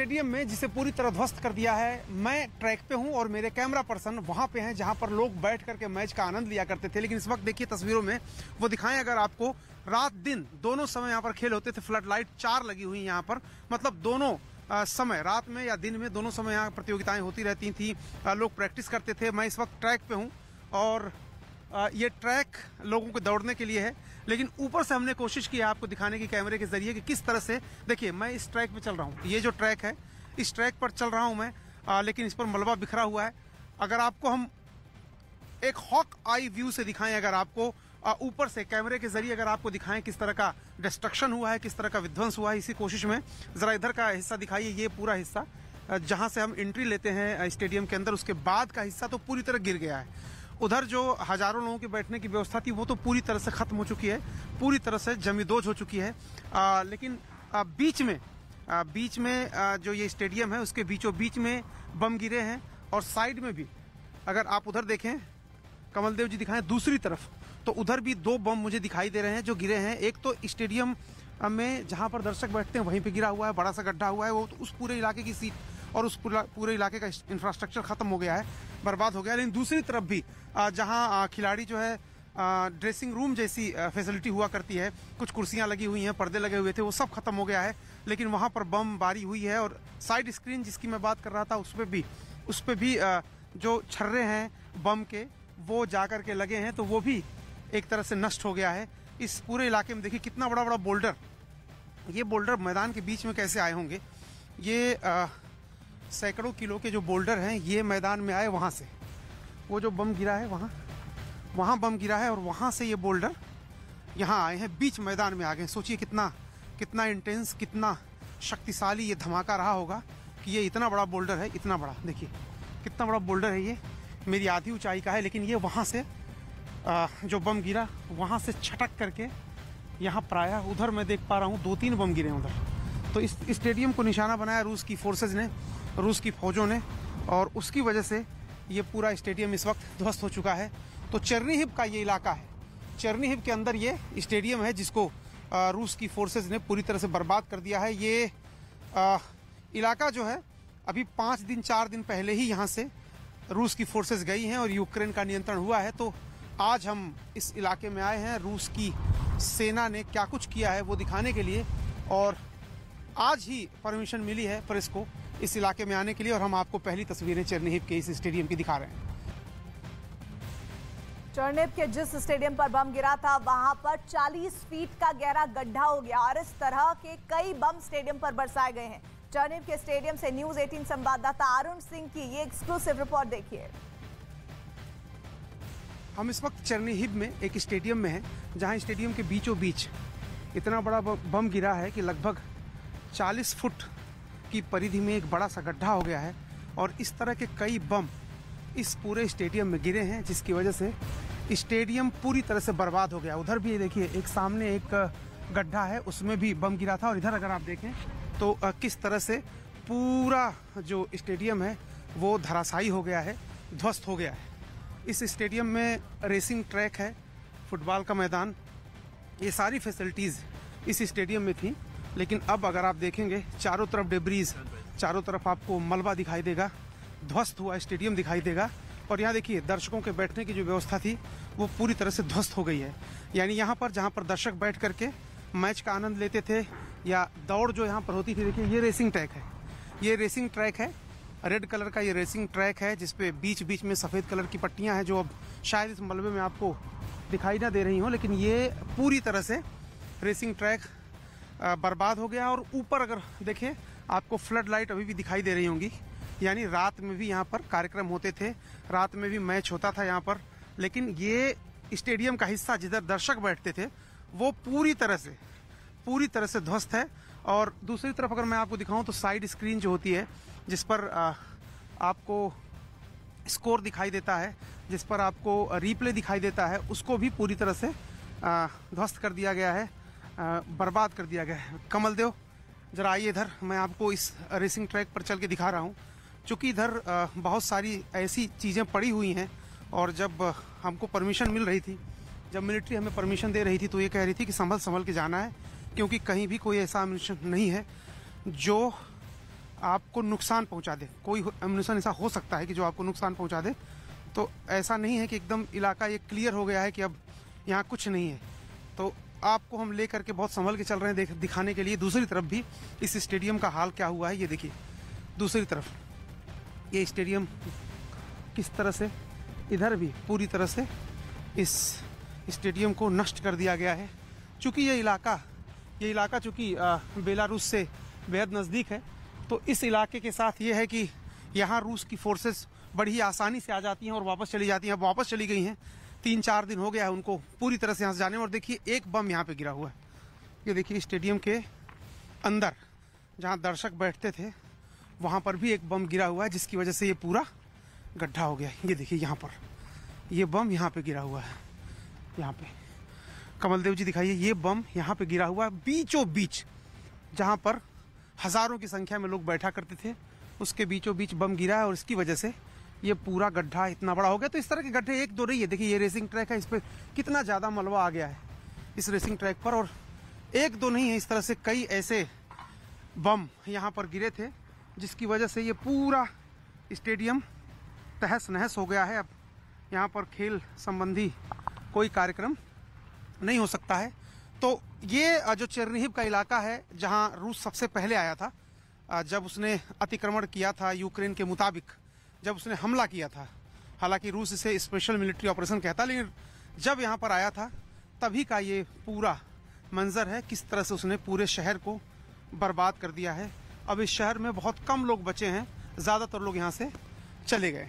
Stadium में जिसे पूरी तरह ध्वस्त कर दिया है। मैं ट्रैक पे हूं और मेरे कैमरा पर्सन वहां पे हैं जहां पर लोग बैठ करके मैच का आनंद लिया करते थे। लेकिन इस वक्त देखिए तस्वीरों में वो दिखाएं अगर आपको, रात दिन दोनों समय यहाँ पर खेल होते थे। फ्लड लाइट 4 लगी हुई यहाँ पर, मतलब दोनों समय, रात में या दिन में, दोनों समय यहाँ प्रतियोगिताएं होती रहती थी। लोग प्रैक्टिस करते थे। मैं इस वक्त ट्रैक पे हूँ और ये ट्रैक लोगों को दौड़ने के लिए है, लेकिन ऊपर से हमने कोशिश की है आपको दिखाने की कैमरे के जरिए कि किस तरह से, देखिए मैं इस ट्रैक पे चल रहा हूँ। ये जो ट्रैक है इस ट्रैक पर चल रहा हूँ मैं, लेकिन इस पर मलबा बिखरा हुआ है। अगर आपको हम एक हॉक आई व्यू से दिखाएं, अगर आपको ऊपर से कैमरे के जरिए अगर आपको दिखाएं किस तरह का डिस्ट्रक्शन हुआ है, किस तरह का विध्वंस हुआ है, इसी कोशिश में जरा इधर का हिस्सा दिखाइए। ये पूरा हिस्सा जहां से हम एंट्री लेते हैं स्टेडियम के अंदर, उसके बाद का हिस्सा तो पूरी तरह गिर गया है। उधर जो हजारों लोगों के बैठने की व्यवस्था थी वो तो पूरी तरह से खत्म हो चुकी है, पूरी तरह से जमींदोज हो चुकी है। लेकिन बीच में जो ये स्टेडियम है उसके बीचों बीच में बम गिरे हैं, और साइड में भी अगर आप उधर देखें, कमलदेव जी दिखाएं दूसरी तरफ, तो उधर भी 2 बम मुझे दिखाई दे रहे हैं जो गिरे हैं। एक तो स्टेडियम में जहां पर दर्शक बैठते हैं वहीं पे गिरा हुआ है, बड़ा सा गड्ढा हुआ है, वो तो उस पूरे इलाके की सीट और उस पूरे इलाके का इंफ्रास्ट्रक्चर खत्म हो गया है, बर्बाद हो गया। लेकिन दूसरी तरफ भी जहां खिलाड़ी जो है ड्रेसिंग रूम जैसी फैसिलिटी हुआ करती है, कुछ कुर्सियां लगी हुई हैं, पर्दे लगे हुए थे, वो सब खत्म हो गया है। लेकिन वहां पर बम बारी हुई है, और साइड स्क्रीन जिसकी मैं बात कर रहा था उस पर भी जो छर्रे हैं बम के वो जाकर के लगे हैं, तो वो भी एक तरह से नष्ट हो गया है। इस पूरे इलाके में देखिए कितना बड़ा बड़ा बोल्डर, ये बोल्डर मैदान के बीच में कैसे आए होंगे। ये सैकड़ों किलो के जो बोल्डर हैं ये मैदान में आए वहाँ से, वो जो बम गिरा है वहाँ बम गिरा है, और वहाँ से ये बोल्डर यहाँ आए हैं, बीच मैदान में आ गए। सोचिए कितना इंटेंस, कितना शक्तिशाली ये धमाका रहा होगा कि ये इतना बड़ा बोल्डर है, इतना बड़ा, देखिए कितना बड़ा बोल्डर है ये, मेरी आधी ऊंचाई का है। लेकिन ये वहाँ से जो बम गिरा वहाँ से छटक करके यहाँ पर आया। उधर मैं देख पा रहा हूँ 2-3 बम गिरे हैं उधर। तो इस स्टेडियम को निशाना बनाया रूस की फोर्सेज ने, रूस की फौजों ने, और उसकी वजह से ये पूरा स्टेडियम इस वक्त ध्वस्त हो चुका है। तो चेरनीहिव का ये इलाका है, चेरनीहिव के अंदर ये स्टेडियम है जिसको रूस की फोर्सेज ने पूरी तरह से बर्बाद कर दिया है। ये इलाका जो है अभी 4 दिन पहले ही यहाँ से रूस की फोर्सेज गई हैं और यूक्रेन का नियंत्रण हुआ है। तो आज हम इस इलाके में आए हैं रूस की सेना ने क्या कुछ किया है वो दिखाने के लिए, और आज ही परमिशन मिली है प्रेस को इस इलाके में आने के लिए, और हम आपको पहली तस्वीरें चेरनीहिव के इस स्टेडियम की दिखा रहे हैं। चेरनीहिव के जिस स्टेडियम पर बम गिरा था वहां पर 40 फीट का गहरा गड्ढा हो गया, और इस तरह के कई बम स्टेडियम पर बरसाए गए हैं। चेरनीहिव के स्टेडियम से न्यूज 18 संवाददाता अरुण सिंह की ये एक्सक्लूसिव रिपोर्ट देखिए। हम इस वक्त चेरनीहिव में एक स्टेडियम में हैं, जहां स्टेडियम के बीचों बीच इतना बड़ा बम गिरा है कि लगभग 40 फुट की परिधि में एक बड़ा सा गड्ढा हो गया है, और इस तरह के कई बम इस पूरे स्टेडियम में गिरे हैं, जिसकी वजह से स्टेडियम पूरी तरह से बर्बाद हो गया। उधर भी देखिए एक सामने एक गड्ढा है, उसमें भी बम गिरा था, और इधर अगर आप देखें तो किस तरह से पूरा जो स्टेडियम है वो धराशायी हो गया है, ध्वस्त हो गया है। इस स्टेडियम में रेसिंग ट्रैक है, फुटबॉल का मैदान, ये सारी फैसिलिटीज़ इस स्टेडियम में थी। लेकिन अब अगर आप देखेंगे चारों तरफ डेब्रीज, चारों तरफ आपको मलबा दिखाई देगा, ध्वस्त हुआ स्टेडियम दिखाई देगा। और यहाँ देखिए दर्शकों के बैठने की जो व्यवस्था थी वो पूरी तरह से ध्वस्त हो गई है। यानी यहाँ पर जहाँ पर दर्शक बैठ करके मैच का आनंद लेते थे या दौड़ जो यहाँ पर होती थी, देखिए ये रेसिंग ट्रैक है, ये रेसिंग ट्रैक है, रेड कलर का ये रेसिंग ट्रैक है, जिसपे बीच बीच में सफ़ेद कलर की पट्टियाँ हैं जो अब शायद इस मलबे में आपको दिखाई ना दे रही हों। लेकिन ये पूरी तरह से रेसिंग ट्रैक बर्बाद हो गया। और ऊपर अगर देखें आपको फ्लड लाइट अभी भी दिखाई दे रही होंगी, यानी रात में भी यहाँ पर कार्यक्रम होते थे, रात में भी मैच होता था यहाँ पर। लेकिन ये स्टेडियम का हिस्सा जिधर दर्शक बैठते थे वो पूरी तरह से ध्वस्त है। और दूसरी तरफ अगर मैं आपको दिखाऊं तो साइड स्क्रीन जो होती है, जिस पर आपको स्कोर दिखाई देता है, जिस पर आपको रिप्ले दिखाई देता है, उसको भी पूरी तरह से ध्वस्त कर दिया गया है, बर्बाद कर दिया गया है। कमलदेव जरा आइए इधर, मैं आपको इस रेसिंग ट्रैक पर चल के दिखा रहा हूँ। चूँकि इधर बहुत सारी ऐसी चीज़ें पड़ी हुई हैं, और जब हमको परमिशन मिल रही थी, जब मिलिट्री हमें परमिशन दे रही थी, तो ये कह रही थी कि संभल के जाना है, क्योंकि कहीं भी कोई ऐसा मिशन नहीं है जो आपको नुकसान पहुंचा दे। कोई एम्यूनिशन ऐसा हो सकता है कि जो आपको नुकसान पहुंचा दे, तो ऐसा नहीं है कि एकदम इलाका ये क्लियर हो गया है कि अब यहाँ कुछ नहीं है। तो आपको हम ले करके बहुत संभल के चल रहे हैं दिखाने के लिए। दूसरी तरफ भी इस स्टेडियम का हाल क्या हुआ है ये देखिए। दूसरी तरफ ये स्टेडियम किस तरह से, इधर भी पूरी तरह से इस स्टेडियम को नष्ट कर दिया गया है। चूँकि ये इलाका चूँकि बेलारूस से बेहद नज़दीक है, तो इस इलाके के साथ ये है कि यहाँ रूस की फोर्सेस बड़ी ही आसानी से आ जाती हैं और वापस चली जाती हैं। अब वापस चली गई हैं, 3-4 दिन हो गया है उनको पूरी तरह से यहाँ से जाने में। और देखिए एक बम यहाँ पे गिरा हुआ है। ये देखिए स्टेडियम के अंदर जहाँ दर्शक बैठते थे वहाँ पर भी एक बम गिरा हुआ है, जिसकी वजह से ये पूरा गड्ढा हो गया है। ये देखिए यहाँ पर ये बम यहाँ पे गिरा हुआ है। यहाँ पे कमलदेव जी दिखाइए, ये बम यहाँ पे गिरा हुआ है बीचों बीच, जहाँ पर हजारों की संख्या में लोग बैठा करते थे, उसके बीचों बीच बम गिरा है और इसकी वजह से ये पूरा गड्ढा इतना बड़ा हो गया। तो इस तरह के गड्ढे एक दो नहीं है। देखिए ये रेसिंग ट्रैक है, इस पर कितना ज़्यादा मलबा आ गया है इस रेसिंग ट्रैक पर, और एक दो नहीं है, इस तरह से कई ऐसे बम यहाँ पर गिरे थे, जिसकी वजह से ये पूरा स्टेडियम तहस नहस हो गया है। अब यहाँ पर खेल संबंधी कोई कार्यक्रम नहीं हो सकता है। तो ये जो चेरनिहिव का इलाका है, जहाँ रूस सबसे पहले आया था, जब उसने अतिक्रमण किया था यूक्रेन के मुताबिक, जब उसने हमला किया था। हालांकि रूस इसे स्पेशल मिलिट्री ऑपरेशन कहता, लेकिन जब यहाँ पर आया था तभी का ये पूरा मंजर है, किस तरह से उसने पूरे शहर को बर्बाद कर दिया है। अब इस शहर में बहुत कम लोग बचे हैं, ज़्यादातर लोग यहाँ से चले गए।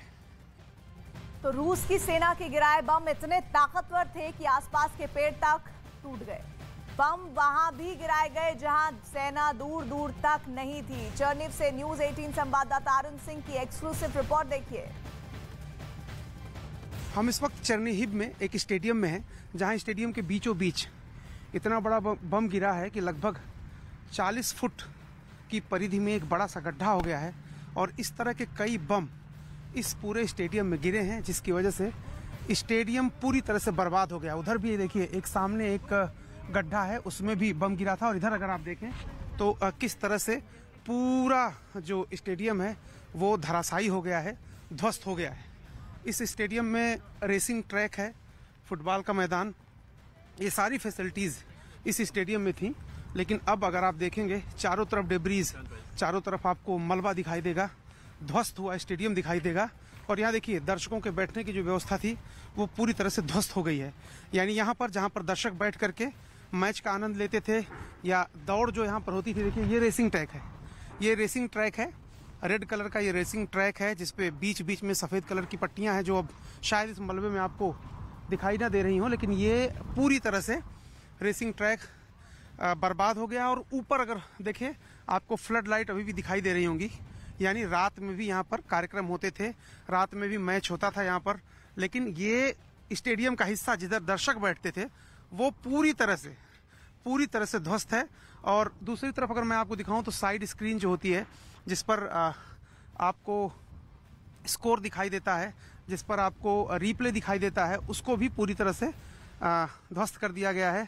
तो रूस की सेना के गिराए बम इतने ताकतवर थे कि आसपास के पेड़ तक टूट गए। बम वहां भी गिराए गए जहां सेना दूर दूर तक नहीं थी। चेरनिहिव से न्यूज 18 संवाददाता अरुण सिंह की एक्सक्लूसिव रिपोर्ट देखिए। हम इस वक्त चेरनिहिव में एक स्टेडियम में हैं, जहां स्टेडियम के बीचों बीच इतना बड़ा बम गिरा है कि लगभग 40 फुट की परिधि में एक बड़ा सा गड्ढा हो गया है। और इस तरह के कई बम इस पूरे स्टेडियम में गिरे हैं, जिसकी वजह से स्टेडियम पूरी तरह से बर्बाद हो गया। उधर भी देखिए एक सामने एक गड्ढा है, उसमें भी बम गिरा था। और इधर अगर आप देखें तो किस तरह से पूरा जो स्टेडियम है वो धराशायी हो गया है, ध्वस्त हो गया है। इस स्टेडियम में रेसिंग ट्रैक है, फुटबॉल का मैदान, ये सारी फैसिलिटीज़ इस स्टेडियम में थी। लेकिन अब अगर आप देखेंगे चारों तरफ डेब्रीज, चारों तरफ आपको मलबा दिखाई देगा, ध्वस्त हुआ स्टेडियम दिखाई देगा। और यहाँ देखिए दर्शकों के बैठने की जो व्यवस्था थी वो पूरी तरह से ध्वस्त हो गई है। यानी यहाँ पर जहाँ पर दर्शक बैठ करके मैच का आनंद लेते थे या दौड़ जो यहाँ पर होती थी, देखिए ये रेसिंग ट्रैक है, ये रेसिंग ट्रैक है, रेड कलर का ये रेसिंग ट्रैक है, जिसपे बीच बीच में सफ़ेद कलर की पट्टियाँ हैं, जो अब शायद इस मलबे में आपको दिखाई ना दे रही हों। लेकिन ये पूरी तरह से रेसिंग ट्रैक बर्बाद हो गया। और ऊपर अगर देखें आपको फ्लड लाइट अभी भी दिखाई दे रही होंगी, यानी रात में भी यहाँ पर कार्यक्रम होते थे, रात में भी मैच होता था यहाँ पर। लेकिन ये स्टेडियम का हिस्सा जिधर दर्शक बैठते थे वो पूरी तरह से ध्वस्त है। और दूसरी तरफ अगर मैं आपको दिखाऊं तो साइड स्क्रीन जो होती है, जिस पर आपको स्कोर दिखाई देता है, जिस पर आपको रिप्ले दिखाई देता है, उसको भी पूरी तरह से ध्वस्त कर दिया गया है।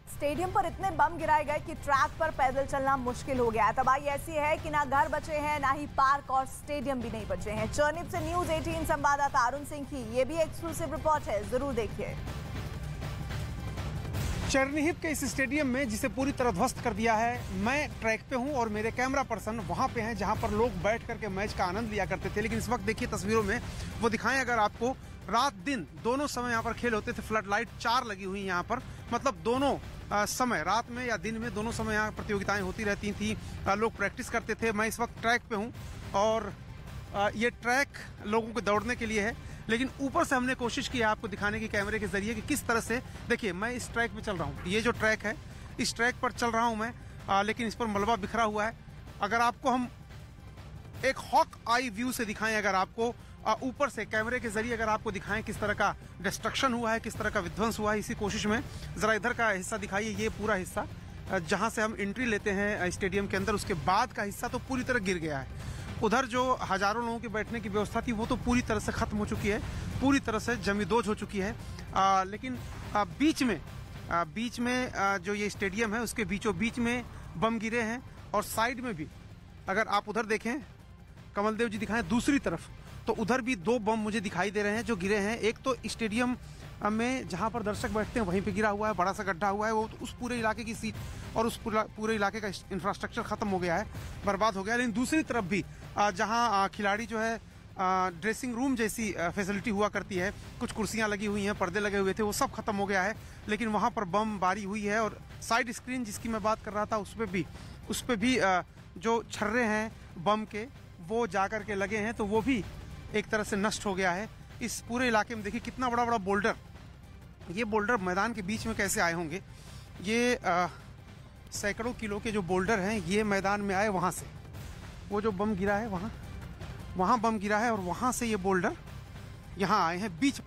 स्टेडियम पर इतने बम गिराए गए कि ट्रैक पर पैदल चलना मुश्किल हो गया है। तबाही ऐसी है कि ना घर बचे हैं, ना ही पार्क और स्टेडियम भी नहीं बचे हैं। चेरनिहिव से न्यूज 18 संवाददाता अरुण सिंह की ये भी एक्सक्लूसिव रिपोर्ट है, जरूर देखिए। चेरनिहिव के इस स्टेडियम में जिसे पूरी तरह ध्वस्त कर दिया है, मैं ट्रैक पे हूं और मेरे कैमरा पर्सन वहां पे हैं जहां पर लोग बैठ करके मैच का आनंद लिया करते थे। लेकिन इस वक्त देखिए तस्वीरों में वो दिखाएं अगर आपको, रात दिन दोनों समय यहाँ पर खेल होते थे। फ्लड लाइट 4 लगी हुई यहाँ पर, मतलब दोनों समय, रात में या दिन में, दोनों समय यहाँ प्रतियोगिताएं होती रहती थी, लोग प्रैक्टिस करते थे। मैं इस वक्त ट्रैक पे हूँ और ये ट्रैक लोगों को दौड़ने के लिए है, लेकिन ऊपर से हमने कोशिश की है आपको दिखाने की कैमरे के जरिए कि किस तरह से, देखिए मैं इस ट्रैक पे चल रहा हूँ, ये जो ट्रैक है इस ट्रैक पर चल रहा हूँ मैं, लेकिन इस पर मलबा बिखरा हुआ है। अगर आपको हम एक हॉक आई व्यू से दिखाएं, अगर आपको ऊपर से कैमरे के जरिए अगर आपको दिखाएं किस तरह का डिस्ट्रक्शन हुआ है, किस तरह का विध्वंस हुआ है, इसी कोशिश में जरा इधर का हिस्सा दिखाइए। ये पूरा हिस्सा जहां से हम एंट्री लेते हैं स्टेडियम के अंदर, उसके बाद का हिस्सा तो पूरी तरह गिर गया है। उधर जो हजारों लोगों के बैठने की व्यवस्था थी वो तो पूरी तरह से खत्म हो चुकी है, पूरी तरह से जमींदोज हो चुकी है। लेकिन बीच में जो ये स्टेडियम है उसके बीचों बीच में बम गिरे हैं और साइड में भी अगर आप उधर देखें, कमलदेव जी दिखाएं दूसरी तरफ, तो उधर भी 2 बम मुझे दिखाई दे रहे हैं जो गिरे हैं। एक तो स्टेडियम में जहां पर दर्शक बैठते हैं वहीं पे गिरा हुआ है, बड़ा सा गड्ढा हुआ है, वो तो उस पूरे इलाके की सीट और उस पूरे इलाके का इंफ्रास्ट्रक्चर खत्म हो गया है, बर्बाद हो गया। लेकिन दूसरी तरफ भी जहां खिलाड़ी जो है ड्रेसिंग रूम जैसी फैसिलिटी हुआ करती है, कुछ कुर्सियां लगी हुई हैं, पर्दे लगे हुए थे, वो सब खत्म हो गया है। लेकिन वहां पर बम बारी हुई है और साइड स्क्रीन जिसकी मैं बात कर रहा था उस पर भी जो छर्रे हैं बम के वो जा कर के लगे हैं, तो वो भी एक तरह से नष्ट हो गया है। इस पूरे इलाके में देखिए कितना बड़ा बड़ा बोल्डर, ये बोल्डर मैदान के बीच में कैसे आए होंगे। ये सैकड़ों किलो के जो बोल्डर हैं ये मैदान में आए वहाँ से, वो जो बम गिरा है वहाँ बम गिरा है और वहाँ से ये बोल्डर यहाँ आए हैं बीच।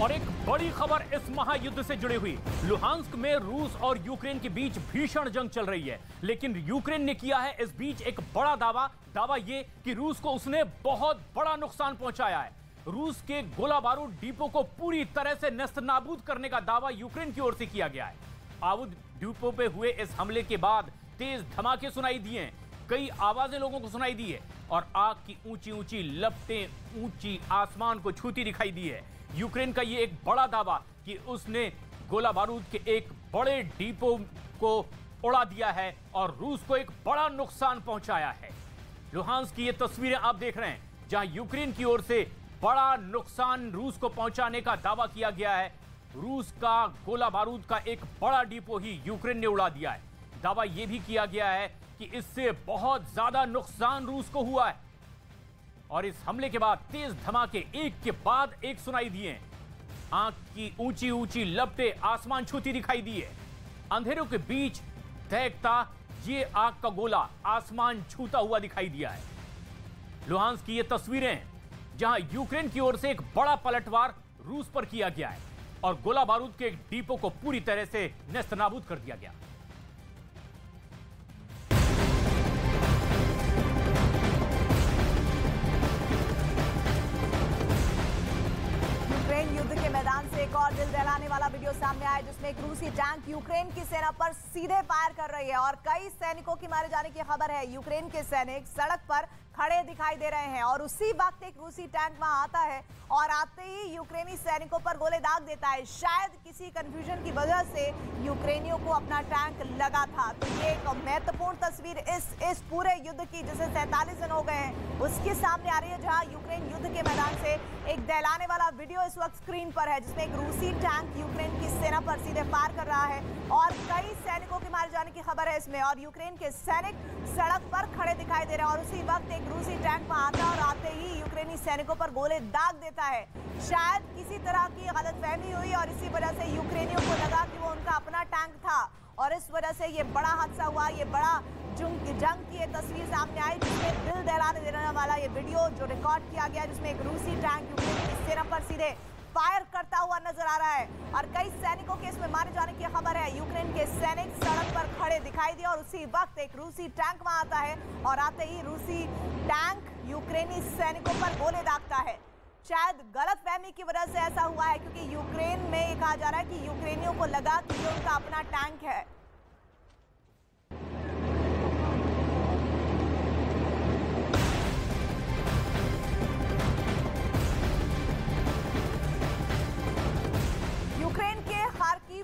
और एक बड़ी खबर इस महायुद्ध से जुड़ी हुई। लुहांस्क में रूस और यूक्रेन के बीच भीषण जंग चल रही है, लेकिन यूक्रेन ने किया है इस बीच एक बड़ा दावा ये कि रूस को उसने बहुत बड़ा नुकसान पहुंचाया है। रूस के गोला बारूद डिपो को पूरी तरह से नेस्तनाबूद करने का दावा यूक्रेन की ओर से किया गया है। बारूद डिपो पे हुए इस हमले के बाद तेज धमाके सुनाई दिए, कई आवाजें लोगों को सुनाई दी है और आग की ऊंची ऊंची लपटें ऊंची आसमान को छूती दिखाई दी है। यूक्रेन का यह एक बड़ा दावा कि उसने गोला बारूद के एक बड़े डिपो को उड़ा दिया है और रूस को एक बड़ा नुकसान पहुंचाया है। लुहांस्क की ये तस्वीरें आप देख रहे हैं जहां यूक्रेन की ओर से बड़ा नुकसान रूस को पहुंचाने का दावा किया गया है। रूस का गोला बारूद का एक बड़ा डिपो ही यूक्रेन ने उड़ा दिया है। दावा यह भी किया गया है कि इससे बहुत ज्यादा नुकसान रूस को हुआ है और इस हमले के बाद तेज धमाके एक के बाद एक सुनाई दिए। आग की ऊंची ऊंची लपटें आसमान छूती दिखाई दी है। अंधेरों के बीच दहकता ये आग का गोला आसमान छूता हुआ दिखाई दिया है। लुहांस्क की ये तस्वीरें हैं जहां यूक्रेन की ओर से एक बड़ा पलटवार रूस पर किया गया है और गोला बारूद के एक डिपो को पूरी तरह से नेस्तनाबूद कर दिया गया। युद्ध के मैदान से एक और दिल दहलाने वाला वीडियो सामने आया जिसमें एक रूसी टैंक यूक्रेन की सेना पर सीधे फायर कर रही है और कई सैनिकों की मारे जाने की खबर है। यूक्रेन के सैनिक सड़क पर खड़े दिखाई दे रहे हैं और उसी वक्त एक रूसी टैंक वहां आता है और आते ही यूक्रेनी सैनिकों पर गोले दाग देता है। शायद किसी कंफ्यूजन की वजह से यूक्रेनियों को अपना टैंक लगा था। तो ये एक महत्वपूर्ण तस्वीर इस पूरे युद्ध की, जिसे 47 दिन हो गए हैं, उसके सामने आ रही है जहां यूक्रेन युद्ध के मैदान से एक दहलाने वाला वीडियो इस वक्त स्क्रीन पर है जिसमें एक रूसी टैंक यूक्रेन की सेना पर सीधे फायर कर रहा है और कई सैनिकों के मारे जाने की खबर है इसमें और यूक्रेन के सैनिक सड़क पर खड़े दिखाई दे रहे हैं और उसी वक्त एक रूसी टैंक वहां आता है और आते ही यूक्रेनी सैनिकों पर गोले दाग देता है। शायद किसी तरह की गलतफहमी हुई और इसी वजह से यूक्रेनियों को लगा कि वो उनका अपना टैंक था और इस वजह से ये बड़ा हादसा हुआ। ये बड़ा जंग की ये तस्वीर सामने आई जिसमें दिल दहलाने देने वाला ये वीडियो जो रिकॉर्ड किया गया जिसमें एक रूसी टैंक यूक्रेन की सेना पर सीधे फायर करता हुआ नजर आ रहा है और कई सैनिकों के इसमें मारे जाने की खबर है। यूक्रेन के सैनिक सड़क पर खड़े दिखाई दिए और उसी वक्त एक रूसी टैंक वहां आता है और आते ही रूसी टैंक यूक्रेनी सैनिकों पर गोले दागता है। शायद गलतफहमी की वजह से ऐसा हुआ है क्योंकि यूक्रेन में ये कहा जा रहा है कि यूक्रेनियों को लगा कि ये उनका अपना टैंक है।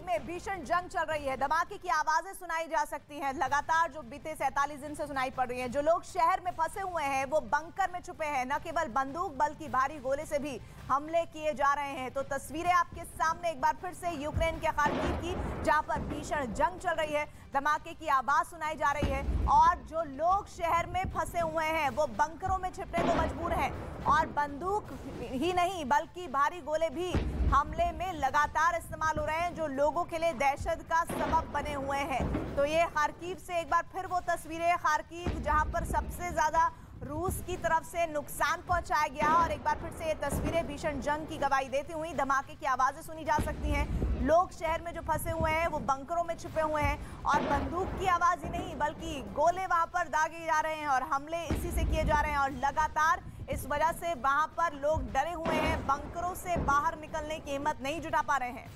में भीषण जंग चल रही है। धमाके की आवाजें सुनाई जा सकती हैं लगातार जो बीते 47 दिन से सुनाई पड़ रही हैं। जो लोग शहर में फंसे हुए हैं वो बंकर में छुपे हैं। न केवल बंदूक बल्कि भारी गोले से भी हमले किए जा रहे हैं। तो तस्वीरें आपके सामने एक बार फिर से यूक्रेन के खार्किव की जहां पर भीषण जंग चल रही है। धमाके की आवाज सुनाई जा रही है और जो लोग शहर में फंसे हुए हैं वो बंकरों में छिपने को मजबूर हैं और बंदूक ही नहीं बल्कि भारी गोले भी हमले में लगातार इस्तेमाल हो रहे हैं जो लोगों के लिए दहशत का सबब बने हुए हैं। तो ये खार्किव से एक बार फिर वो तस्वीरें, खार्किव जहां पर सबसे ज्यादा रूस की तरफ से नुकसान पहुंचाया गया और एक बार फिर से ये तस्वीरें भीषण जंग की गवाही देती हुई धमाके की आवाजें सुनी जा सकती हैं। लोग शहर में जो फंसे हुए हैं वो बंकरों में छुपे हुए हैं और बंदूक की आवाज ही नहीं बल्कि गोले वहां पर दागे जा रहे हैं और हमले इसी से किए जा रहे हैं और लगातार इस वजह से वहां पर लोग डरे हुए हैं, बंकरों से बाहर निकलने की हिम्मत नहीं जुटा पा रहे हैं।